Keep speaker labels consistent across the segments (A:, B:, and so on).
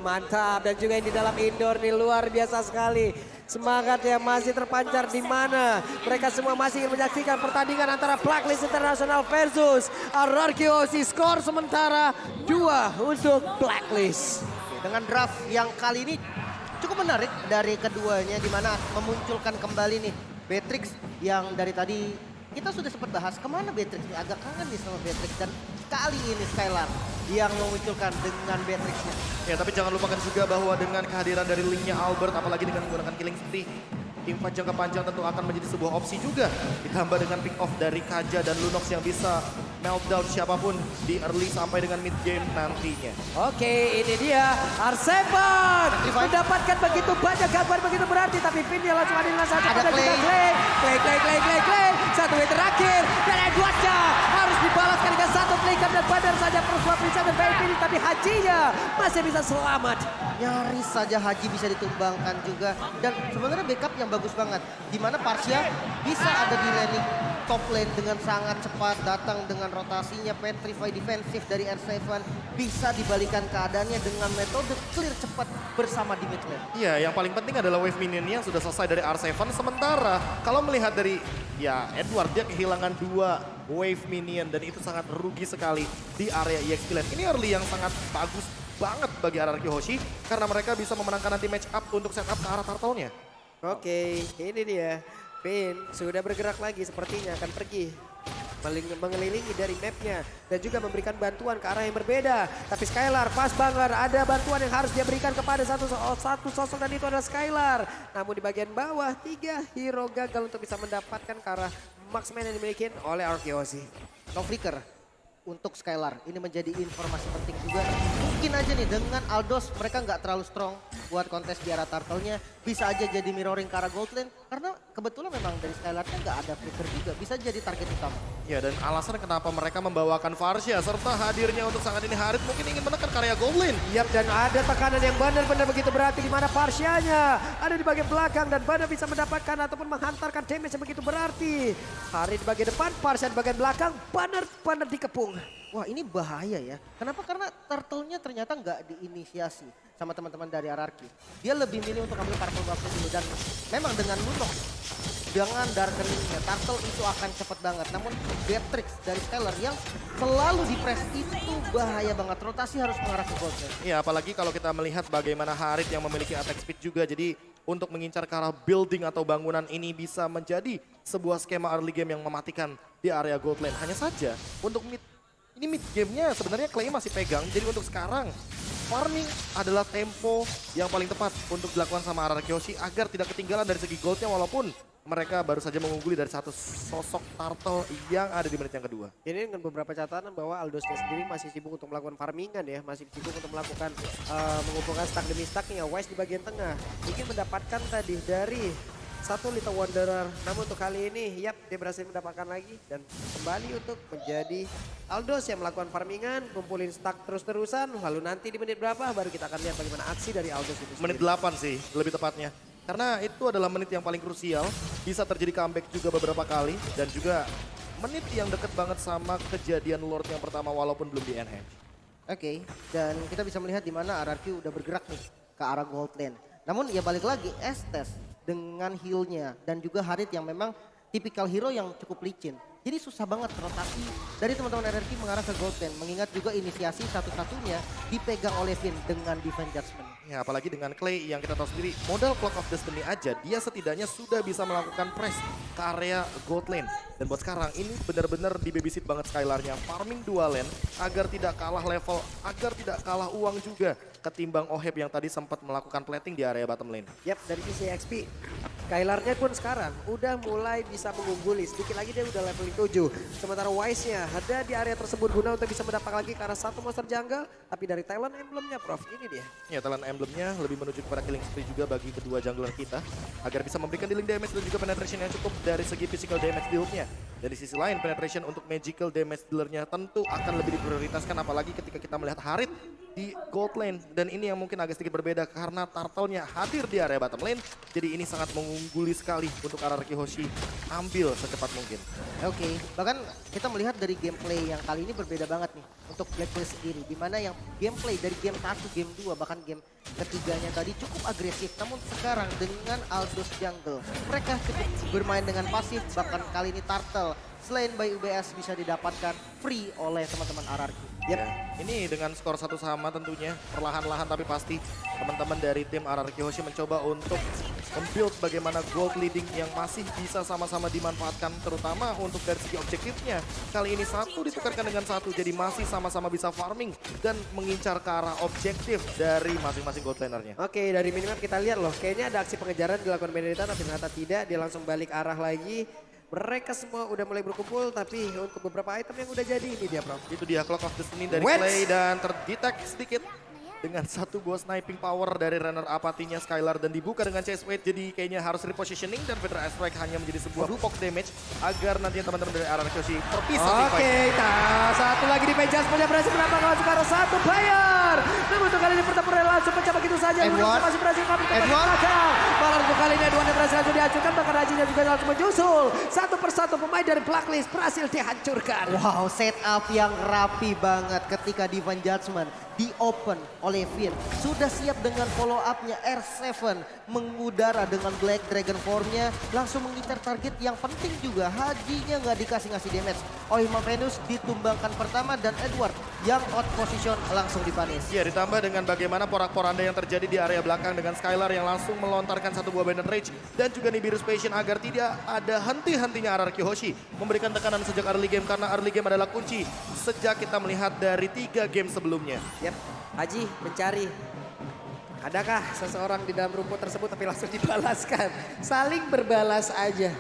A: mantap. Dan juga yang di dalam indoor nih luar biasa sekali. Semangat yang masih terpancar di mana. Mereka semua masih ingin menyaksikan pertandingan antara Blacklist International versus RRQ Aussie. Skor sementara 2 untuk Blacklist.
B: Dengan draft yang kali ini cukup menarik dari keduanya, di mana memunculkan kembali nih Beatrix yang dari tadi kita sudah sempat bahas kemana Beatrix nih, agak kangen nih sama Beatrix, dan kali ini Skylar yang memunculkan dengan Beatrixnya.
C: Ya, tapi jangan lupakan juga bahwa dengan kehadiran dari linknya Albert, apalagi dengan menggunakan killing spree, teamfight jangka panjang tentu akan menjadi sebuah opsi juga. Ditambah dengan pick off dari Kaja dan Lunox yang bisa meltdown siapapun di early sampai dengan mid game nantinya.
A: Oke, ini dia R7 mendapatkan begitu banyak gambar begitu berarti, tapi Finn dia langsung ada dengan satu.
B: Ada
A: Clay. Satu way terakhir dan Edwardnya harus dibalaskan dengan satu flicker dan Badar saja persuap bisa berbaik ini, tapi Hajinya masih bisa selamat.
B: Nyaris saja Haji bisa ditumbangkan juga, dan sebenarnya backup yang bagus banget, di mana Parsia bisa ada di laning top lane dengan sangat cepat, datang dengan rotasinya, petrify defensif dari R7, bisa dibalikan keadaannya dengan metode clear cepat bersama di mid lane.
C: Iya, yang paling penting adalah wave minionnya yang sudah selesai dari R7. Sementara kalau melihat dari Edward, dia kehilangan 2 wave minion dan itu sangat rugi sekali di area EXP lane. Ini early yang sangat bagus banget bagi RRQ Hoshi karena mereka bisa memenangkan nanti match up untuk setup ke arah turtle-nya.
A: Oke, ini dia. Finn sudah bergerak lagi, sepertinya akan pergi mengelilingi dari mapnya dan juga memberikan bantuan ke arah yang berbeda. Tapi Skylar pas banget, ada bantuan yang harus dia berikan kepada satu sosok dan itu adalah Skylar. Namun di bagian bawah 3 hero gagal untuk bisa mendapatkan ke arah marksman yang dimiliki oleh RRQ.
B: No flicker untuk Skylar, ini menjadi informasi penting juga. Mungkin aja nih dengan Aldos mereka nggak terlalu strong buat kontes di arah turtle-nya, bisa aja jadi mirroring ke arah gold lane karena kebetulan memang dari Skylar-nya nggak ada flicker juga, bisa jadi target utama.
C: Ya, dan alasan kenapa mereka membawakan Varsha serta hadirnya untuk sangat ini Harit mungkin ingin menekan karya gold lane.
A: Yap, dan ada tekanan yang benar-benar begitu berarti di mana Varsha-nya ada di bagian belakang dan Bana bisa mendapatkan ataupun menghantarkan damage yang begitu berarti. Harit di bagian depan, Varsha di bagian belakang, Banner dikepung.
B: Wah, ini bahaya ya. Kenapa? Karena turtle-nya ternyata nggak diinisiasi sama teman-teman dari RRQ. Dia lebih milih untuk ambil purple buff dulu, dan memang dengan Lunox, dengan darkeningnya, turtle itu akan cepet banget. Namun Beatrix dari Skylar yang selalu di press itu bahaya banget. Rotasi harus mengarah ke gold lane.
C: Ya, apalagi kalau kita melihat bagaimana Harit yang memiliki attack speed juga. Jadi untuk mengincar ke arah building atau bangunan ini bisa menjadi sebuah skema early game yang mematikan di area gold lane. Hanya saja untuk mid gamenya sebenarnya Clay masih pegang. Jadi untuk sekarang farming adalah tempo yang paling tepat untuk dilakukan sama RRQ Hoshi agar tidak ketinggalan dari segi goldnya, walaupun mereka baru saja mengungguli dari satu sosok turtle yang ada di menit yang kedua.
A: Ini dengan beberapa catatan bahwa Aldosnya sendiri masih sibuk untuk melakukan farmingan ya, masih sibuk untuk melakukan mengumpulkan stack demi stacknya. Wise di bagian tengah ingin mendapatkan tadi dari satu Little Wanderer, namun untuk kali ini dia berhasil mendapatkan lagi dan kembali untuk menjadi Aldos yang melakukan farmingan, kumpulin stack terus-terusan, lalu nanti di menit berapa baru kita akan lihat bagaimana aksi dari Aldos itu sendiri.
C: Menit 8 sih lebih tepatnya. Karena itu adalah menit yang paling krusial, bisa terjadi comeback juga beberapa kali dan juga menit yang deket banget sama kejadian Lord yang pertama walaupun belum di enhance.
B: Oke, dan kita bisa melihat di mana RRQ udah bergerak nih ke arah gold lane. Namun ya balik lagi, Estes dengan heal-nya dan juga Harit yang memang tipikal hero yang cukup licin. Jadi susah banget rotasi dari teman-teman RRQ mengarah ke gold lane. Mengingat juga inisiasi satu-satunya dipegang oleh Finn dengan Divine Judgment.
C: Ya, apalagi dengan Clay yang kita tahu sendiri modal Clock of Destiny aja dia setidaknya sudah bisa melakukan press ke area gold lane. Dan buat sekarang ini benar-benar di babysit banget Skylar-nya. Farming 2 lane agar tidak kalah level, agar tidak kalah uang juga ketimbang Oheb yang tadi sempat melakukan plating di area bottom lane.
A: Yap, dari sisi XP Skylar-nya pun sekarang udah mulai bisa mengungguli. Sedikit lagi dia udah level 7. Sementara Wise-nya ada di area tersebut guna untuk bisa mendapat lagi ke arah satu monster jungle. Tapi dari talent emblem-nya Prof, ini dia.
C: Ya, talent emblemnya lebih menuju kepada killing spree juga bagi kedua jungler kita. Agar bisa memberikan dealing damage dan juga penetration yang cukup dari segi physical damage build-nya. Dan di sisi lain penetration untuk magical damage dealer-nya tentu akan lebih diprioritaskan. Apalagi ketika kita melihat Harit di gold lane. Dan ini yang mungkin agak sedikit berbeda karena Turtle-nya hadir di area bottom lane. Jadi ini sangat mengungguli sekali untuk RRQ Hoshi ambil secepat mungkin.
B: Oke, bahkan kita melihat dari gameplay yang kali ini berbeda banget nih untuk Blacklist sendiri. Dimana yang gameplay dari game 1, game 2, bahkan game ketiganya tadi cukup agresif. Namun sekarang dengan Aldos Jungle, mereka cukup bermain dengan pasif. Bahkan kali ini Turtle selain by UBS bisa didapatkan free oleh teman-teman RRQ.
C: Ya, ini dengan skor 1 sama tentunya perlahan-lahan tapi pasti teman-teman dari tim RRQ Hoshi mencoba untuk membuild bagaimana gold leading yang masih bisa sama-sama dimanfaatkan terutama untuk dari segi objektifnya. Kali ini 1 ditukarkan dengan 1 jadi masih sama-sama bisa farming dan mengincar ke arah objektif dari masing-masing gold lanernya.
A: Oke, dari minimap kita lihat loh, kayaknya ada aksi pengejaran dilakukan Benedetta tapi ternyata tidak, dia langsung balik arah lagi. Mereka semua udah mulai berkumpul tapi untuk beberapa item yang udah jadi ini dia Prof.
C: Itu dia Clock of Destiny dari
A: Wets.
C: Clay dan terdetek sedikit dengan 1 buah sniping power dari runner apatinya Skylar dan dibuka dengan chase weight jadi kayaknya harus repositioning dan Federal Strike hanya menjadi sebuah poke damage agar nanti teman-teman dari RRQ Hoshi terpisah.
A: Oke, nah satu lagi di Pejas punya berhasil menambah sekarang 1 player. Namun untuk kali ini pertempuran langsung pecah begitu saja.
B: Edward.
A: Masih berhasil kami
B: Edward.
A: malah untuk kali ini Edward yang berhasil langsung dihancurkan. Bahkan Rajinya juga langsung menyusul. Satu persatu pemain dari Blacklist berhasil dihancurkan.
B: Wow, setup yang rapi banget ketika Divine Judgment di open oleh Finn. Sudah siap dengan follow up-nya R7 mengudara dengan Black Dragon Form-nya. Langsung mengincar target yang penting juga. Hajinya nggak ngasih damage. Oima Venus ditumbangkan pertama dan Edward yang out position langsung dipanis.
C: Ya ditambah dengan bagaimana porak-poranda yang terjadi di area belakang dengan Skylar yang langsung melontarkan 1 buah Bandit Rage. Dan juga Nibiru's Passion agar tidak ada henti-hentinya RRQ Hoshi. Memberikan tekanan sejak early game karena early game adalah kunci. Sejak kita melihat dari 3 game sebelumnya.
A: Yap, Haji mencari. Adakah seseorang di dalam rumput tersebut tapi langsung dibalaskan. Saling berbalas aja.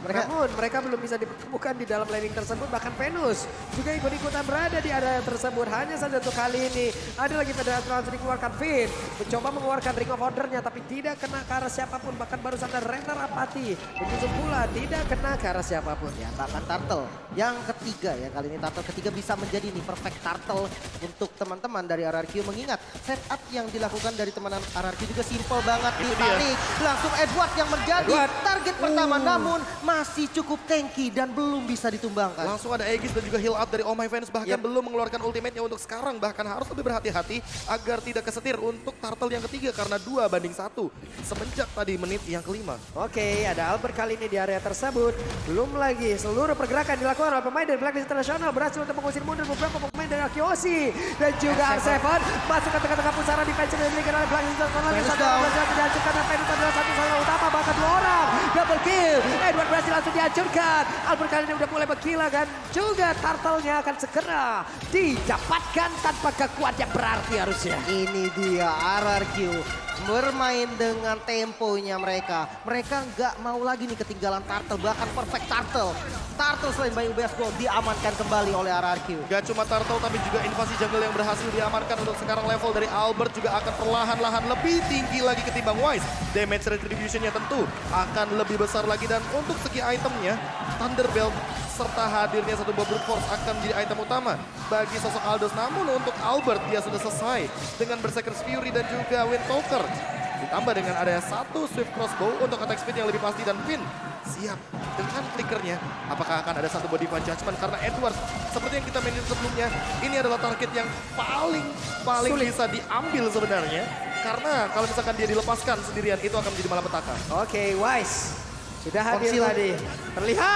A: Namun mereka belum bisa dipertemukan di dalam landing tersebut. Bahkan Venus juga ikut-ikutan berada di area tersebut. Hanya saja untuk kali ini ada lagi Federasi langsung dikeluarkan. Finn mencoba mengeluarkan Ring of Order-nya tapi tidak kena ke arah siapapun. Bahkan barusan ada Renner Apati menyusul pula tidak kena ke arah siapapun.
B: Ya, bahkan Turtle yang ketiga ya, kali ini Turtle ketiga bisa menjadi nih perfect Turtle untuk teman-teman dari RRQ. Mengingat setup yang dilakukan dari teman RRQ juga simple banget. Ditarik langsung Edward yang menjadi target pertama, namun masih cukup tanky dan belum bisa ditumbangkan.
C: Langsung ada Aegis dan juga heal up dari Oh My Venus bahkan belum mengeluarkan ultimate-nya untuk sekarang. Bahkan harus lebih berhati-hati agar tidak kesetir untuk Turtle yang ketiga karena 2-1 semenjak tadi menit yang kelima.
A: Oke, ada Albert kali ini di area tersebut. Belum lagi seluruh pergerakan dilakukan oleh pemain dari Blacklist International berhasil untuk mengusir mundur beberapa pemain dari Akiosi. Dan juga R7 masuk ke tengah-tengah pusaran defense yang dimiliki oleh Blacklist International. Satu berhasil dihancurkan dan Venus adalah satu salah utama bahkan 2 orang. Double kill. Edward berhasil langsung dihancurkan. Albert kali ini udah mulai bergila kan. Juga Turtle-nya akan segera didapatkan tanpa kekuatan yang berarti harusnya.
B: Ini dia RRQ bermain dengan temponya mereka. Mereka nggak mau lagi nih ketinggalan Turtle, bahkan perfect Turtle. Turtle selain by UBS Gold diamankan kembali oleh RRQ.
C: Gak cuma Turtle tapi juga invasi jungle yang berhasil diamankan untuk sekarang. Level dari Albert juga akan perlahan-lahan lebih tinggi lagi ketimbang Wise. Damage retribution-nya tentu akan lebih besar lagi dan untuk segi itemnya Thunderbelt serta hadirnya 1 buah Brute Force akan menjadi item utama bagi sosok Aldos. Namun untuk Albert dia sudah selesai dengan Berserker's Fury dan juga Windtalker. Ditambah dengan adanya 1 Swift Crossbow untuk attack speed yang lebih pasti dan Finn siap dengan flickernya. Apakah akan ada 1 buah Divine Judgment karena Edward seperti yang kita mainin sebelumnya ini adalah target yang paling bisa diambil sebenarnya. Karena kalau misalkan dia dilepaskan sendirian itu akan menjadi malapetaka.
A: Oke, Wise sudah hadir tadi. Terlihat!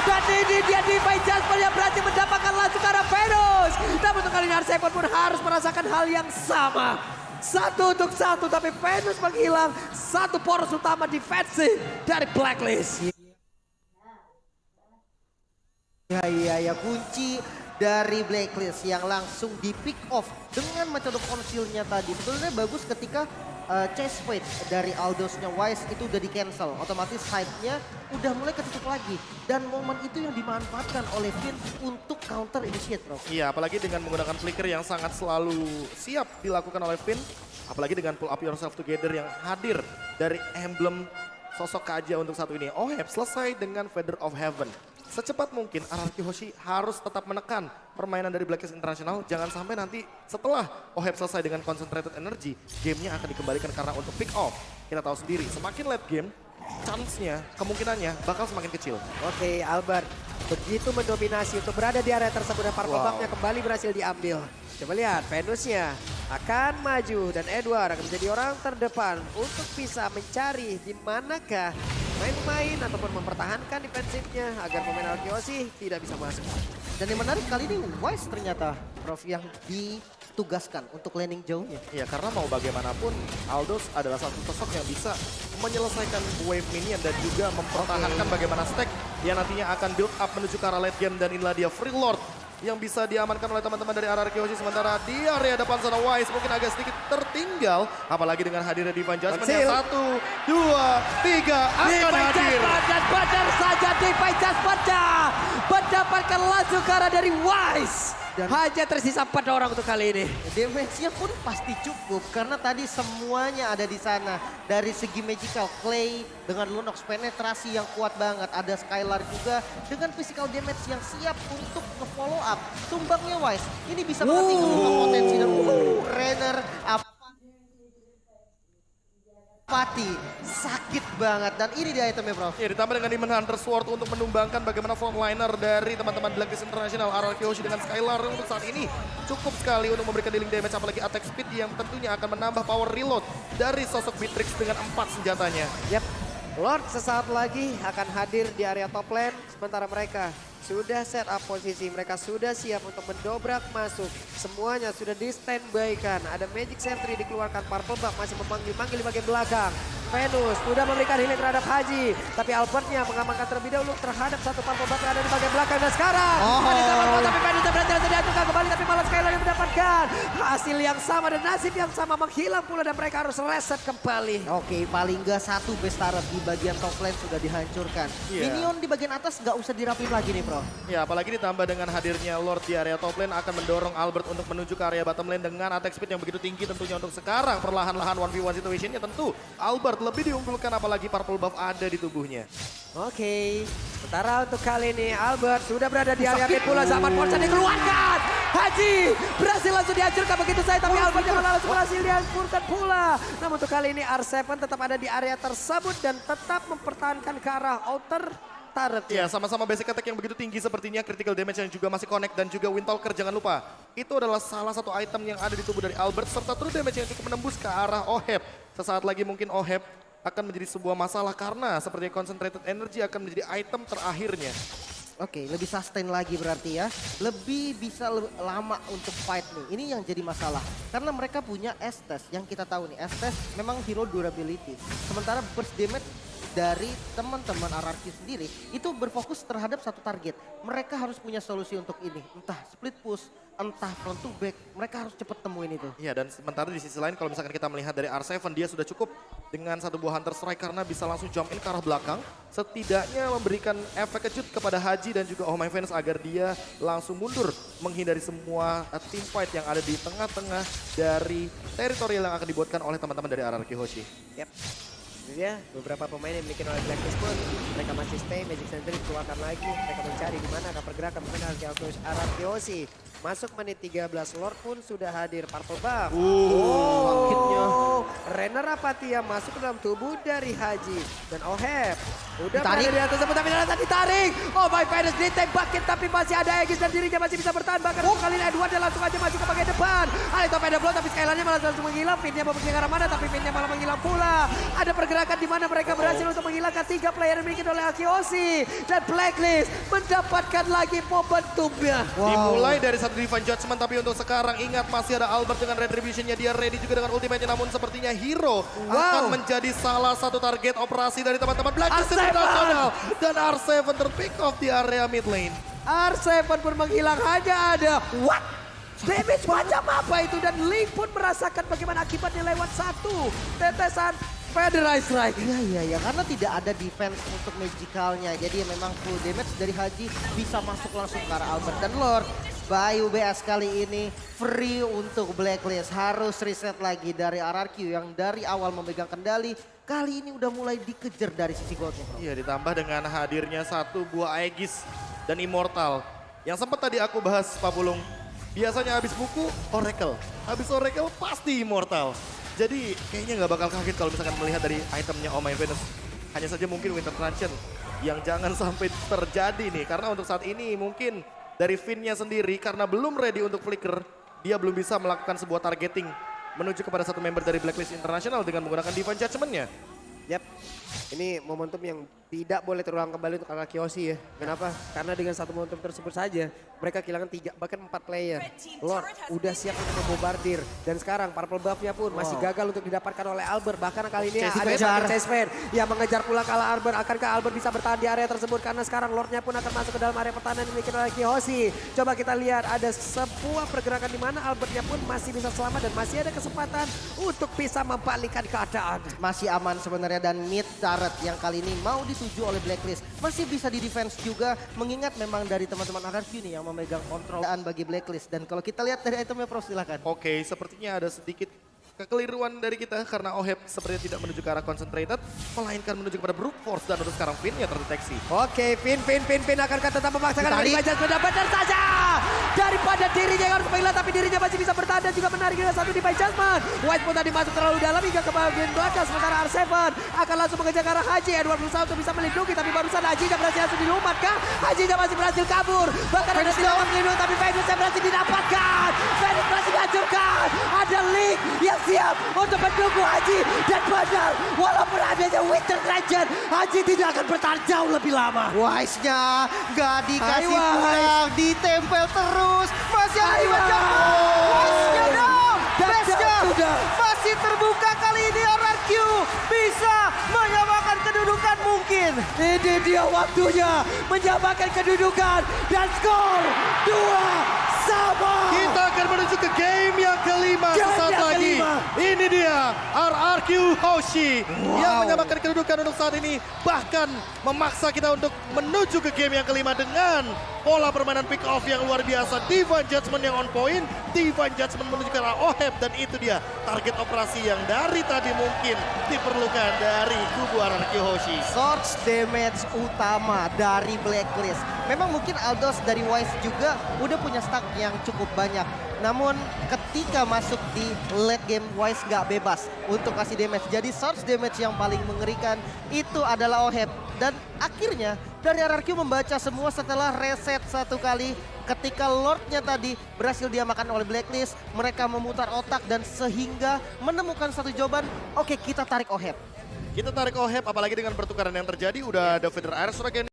A: Dan ini dia Divine Judgment yang berhasil mendapatkan langsung ke arah Venus. Namun untuk kali ini R7 pun harus merasakan hal yang sama. 1 untuk 1 tapi Venus menghilang 1 poros utama defensif dari Blacklist.
B: Ya kunci dari Blacklist yang langsung di pick off dengan metode konsilnya tadi. Sebetulnya bagus ketika chase weight dari Aldosnya Wise itu udah di cancel. Otomatis side-nya udah mulai ketutup lagi. Dan momen itu yang dimanfaatkan oleh Finn untuk counter initiate, bro.
C: Iya, apalagi dengan menggunakan flicker yang sangat selalu siap dilakukan oleh Finn. Apalagi dengan pull up yourself together yang hadir dari emblem sosok Kaja untuk satu ini. Oheb selesai dengan Feather of Heaven. secepat mungkin RRQ Hoshi harus tetap menekan permainan dari Blacklist International. Jangan sampai nanti setelah OHEB selesai dengan concentrated energy, gamenya akan dikembalikan karena untuk pick off. Kita tahu sendiri, semakin late game, chance-nya, kemungkinannya bakal semakin kecil.
A: Oke, Albert begitu mendominasi untuk berada di area tersebut dan purple buff-nya kembali berhasil diambil. Coba lihat, Venusnya akan maju dan Edward akan menjadi orang terdepan untuk bisa mencari di manakah main-main ataupun mempertahankan defensifnya agar pemain Arkeosi tidak bisa masuk.
B: Dan yang menarik kali ini Wise ternyata Prof yang ditugaskan untuk landing jauhnya.
C: Iya, karena mau bagaimanapun Aldous adalah satu sosok yang bisa menyelesaikan wave minion dan juga mempertahankan bagaimana stack yang nantinya akan build up menuju ke arah late game. Dan inilah dia Free Lord yang bisa diamankan oleh teman-teman dari RRQ Hoshi. Sementara di area depan sana Wise mungkin agak sedikit tertinggal. Apalagi dengan hadirnya Divine Judgment yang 1, 2, 3 akan hadir.
A: Dan benar saja Divine Judgment-nya mendapatkan langsung ke arah dari Wise.
B: Dan
A: hanya tersisa 4 orang untuk kali ini.
B: damage-nya pun pasti cukup karena tadi semuanya ada di sana. Dari segi magical, Clay dengan Lunox penetrasi yang kuat banget. Ada Skylar juga dengan physical damage yang siap untuk nge-follow up. Tumbangnya Wise, ini bisa banget membuka potensi dan Renner Pati sakit banget dan ini dia itemnya Prof.
C: Ya, ditambah dengan Demon Hunter Sword untuk menumbangkan bagaimana frontliner dari teman-teman Blacklist International RRQ Hoshi dengan Skylar untuk saat ini cukup sekali untuk memberikan dealing damage, apalagi attack speed yang tentunya akan menambah power reload dari sosok Beatrix dengan 4 senjatanya.
A: Yap, Lord sesaat lagi akan hadir di area top lane sementara mereka sudah set up posisi, mereka sudah siap untuk mendobrak masuk. Semuanya sudah di standby kan. Ada Magic Sentry dikeluarkan, Purple Buff masih memanggil-manggil di bagian belakang. Venus sudah memberikan healing terhadap Haji. Tapi Albertnya mengamankan terlebih dahulu terhadap satu Purple Buff yang ada di bagian belakang. Dan sekarang, tapi Venus berhasil diaturkan kembali. Tapi malah Skylar yang mendapatkan hasil yang sama dan nasib yang sama menghilang pula. Dan mereka harus reset kembali.
B: Oke, paling nggak satu Bestara di bagian top lane sudah dihancurkan.
C: Iya.
B: Minion di bagian atas nggak usah dirapin lagi nih Bro.
C: Ya, apalagi ditambah dengan hadirnya Lord di area top lane akan mendorong Albert untuk menuju ke area bottom lane dengan attack speed yang begitu tinggi tentunya untuk sekarang. Perlahan-lahan 1v1 situationnya tentu Albert lebih diunggulkan apalagi purple buff ada di tubuhnya.
A: Oke, sementara untuk kali ini Albert sudah berada di area mid pula. Zaman Forza dikeluarkan. Haji berhasil langsung dihancurkan begitu saja. Tapi Albert yang langsung berhasil dihancurkan pula. Namun untuk kali ini R7 tetap ada di area tersebut dan tetap mempertahankan ke arah outer turret.
C: Ya, sama-sama basic attack yang begitu tinggi sepertinya, critical damage yang juga masih connect dan juga Windtalker jangan lupa. Itu adalah salah satu item yang ada di tubuh dari Albert serta true damage yang cukup menembus ke arah OHEB. Sesaat lagi mungkin OHEB akan menjadi sebuah masalah karena seperti concentrated energy akan menjadi item terakhirnya.
B: Oke, lebih sustain lagi berarti ya. Lebih bisa lama untuk fight nih. Ini yang jadi masalah. Karena mereka punya Estes yang kita tahu nih. Estes memang hero durability. Sementara burst damage dari teman-teman RRQ sendiri itu berfokus terhadap satu target. Mereka harus punya solusi untuk ini. Entah split push, entah front to back. Mereka harus cepat temuin itu.
C: Iya, dan sementara di sisi lain kalau misalkan kita melihat dari R7 dia sudah cukup dengan satu buah Hunter Strike karena bisa langsung jump in ke arah belakang. Setidaknya memberikan efek kejut kepada Haji dan juga Oh My Venus agar dia langsung mundur menghindari semua team fight yang ada di tengah-tengah dari teritorial yang akan dibuatkan oleh teman-teman dari RRQ Hoshi.
A: Yap. Ini dia beberapa pemain yang dimiliki oleh Blacklist pun mereka masih stay, Magic Sentry keluarkan lagi, mereka mencari di mana akan pergerakan pemain RRQ Hoshi. Masuk menit 13, Lord pun sudah hadir, Purple Buff. Sakitnya. Renner Apatia masuk ke dalam tubuh dari Haji dan OHEB. Udah berada di atas tapi ternyata ditarik. Oh My Venus ditembakin tapi masih ada Aegis dan dirinya masih bisa bertahan. Bahkan kali ini Edward dia langsung aja maju ke bagian depan. Ada top blow tapi Skylarnya malah langsung menghilang. Pinnya mau pergi ke arah mana tapi pinnya malah menghilang pula. Ada pergerakan di mana mereka berhasil untuk menghilangkan 3 player yang dimiliki oleh Akiosi. Dan Blacklist mendapatkan lagi momentumnya.
C: Dimulai dari satu Divine Judgment tapi untuk sekarang ingat masih ada Albert dengan Retribution-nya. Dia ready juga dengan ultimate-nya namun sepertinya Hero akan menjadi salah satu target operasi dari teman-teman Blacklist International. Dan R7 terpick off di area mid lane.
A: R7 pun menghilang hanya ada what? Damage macam apa itu dan Lee pun merasakan bagaimana akibatnya lewat satu tetesan Federalized Strike.
B: Iya, karena tidak ada defense untuk magicalnya. Jadi memang full damage dari Haji bisa masuk langsung ke arah Albert dan Lord. Bayu BS kali ini free untuk Blacklist. Harus reset lagi dari RRQ yang dari awal memegang kendali. Kali ini udah mulai dikejar dari sisi goldnya, bro.
C: Iya, ditambah dengan hadirnya satu buah Aegis dan Immortal. Yang sempat tadi aku bahas, Pak Pulung. Biasanya habis buku, Oracle. Habis Oracle pasti Immortal. Jadi kayaknya nggak bakal kaget kalau misalkan melihat dari itemnya Oh My Venus. Hanya saja mungkin Winter Truncheon yang jangan sampai terjadi nih. Karena untuk saat ini mungkin dari Finn-nya sendiri karena belum ready untuk flicker. Dia belum bisa melakukan sebuah targeting menuju kepada satu member dari Blacklist International dengan menggunakan Divine Judgment-nya.
A: Yap, ini momentum yang tidak boleh terulang kembali untuk RRQ Hoshi ya. Kenapa? Karena dengan satu momentum tersebut saja mereka kehilangan 3 bahkan 4 player. Lord udah siap untuk membombardir dan sekarang purple buff-nya pun masih gagal untuk didapatkan oleh Albert. Bahkan kali ini ada Chase Fan yang mengejar pula kalah Albert. Akankah Albert bisa bertahan di area tersebut karena sekarang Lord-nya pun akan masuk ke dalam area pertahanan yang dimiliki oleh Hoshi. Coba kita lihat ada sebuah pergerakan di mana Albert-nya pun masih bisa selamat dan masih ada kesempatan untuk bisa membalikkan keadaan.
B: Masih aman sebenarnya dan mid turret yang kali ini mau dituju oleh Blacklist. Masih bisa di defense juga mengingat memang dari teman-teman RRQ nih yang memegang kontrolan bagi Blacklist. Dan kalau kita lihat dari itemnya, Prof, silakan.
C: Oke, sepertinya ada sedikit kekeliruan dari kita karena Oheb sepertinya tidak menuju ke arah concentrated, melainkan menuju kepada brute force dan untuk sekarang Finn-nya terdeteksi.
A: Oke, Finn akankah tetap memaksakan dari Bajas mendapatkan saja daripada dirinya yang harus menghilang, tapi dirinya masih bisa bertahan dan juga menarik dengan satu Divine Judgment. White pun tadi masuk terlalu dalam hingga ke bagian belakang, sementara R7 akan langsung mengejar ke arah Haji. Edward berusaha untuk bisa melindungi, tapi barusan Haji berhasil langsung dilumatkah? Haji masih berhasil kabur, bahkan ada tidak melindungi, tapi Venus yang berhasil didapatkan. Venus berhasil dihancurkan. Ada Link yang siap untuk mendukung Haji dan benar walaupun adanya Winter Truncheon, Haji tidak akan bertahan jauh lebih lama.
B: Wise-nya gak dikasih
A: Hai, Wise.
B: pulang, ditempel terus. Masih ada Wise-nya dong. Best-nya masih terbuka kali ini. RRQ bisa menyamakan kedudukan mungkin.
A: Ini dia waktunya menyamakan kedudukan dan skor 2-sama.
C: Kita akan menuju ke game yang kelima sesaat lagi. Ini dia RRQ Hoshi yang menyamakan kedudukan untuk saat ini. Bahkan memaksa kita untuk menuju ke game yang kelima dengan pola permainan pick off yang luar biasa. Divine Judgment yang on point. Divine Judgment menuju ke arah Oheb dan itu dia target operasi yang dari tadi mungkin diperlukan dari kubu RRQ Hoshi.
B: Source damage utama dari Blacklist. Memang mungkin Aldos dari Wise juga udah punya stack yang cukup banyak. Namun ketika masuk di late game, Wise nggak bebas untuk kasih damage. Jadi source damage yang paling mengerikan itu adalah Oheb. Dan akhirnya dari RRQ membaca semua setelah reset satu kali. Ketika Lord-nya tadi berhasil diamakan oleh Blacklist, mereka memutar otak dan sehingga menemukan satu jawaban. Oke, kita tarik Oheb.
C: Kita tarik Oheb apalagi dengan pertukaran yang terjadi. Udah ada Feather Air Stroke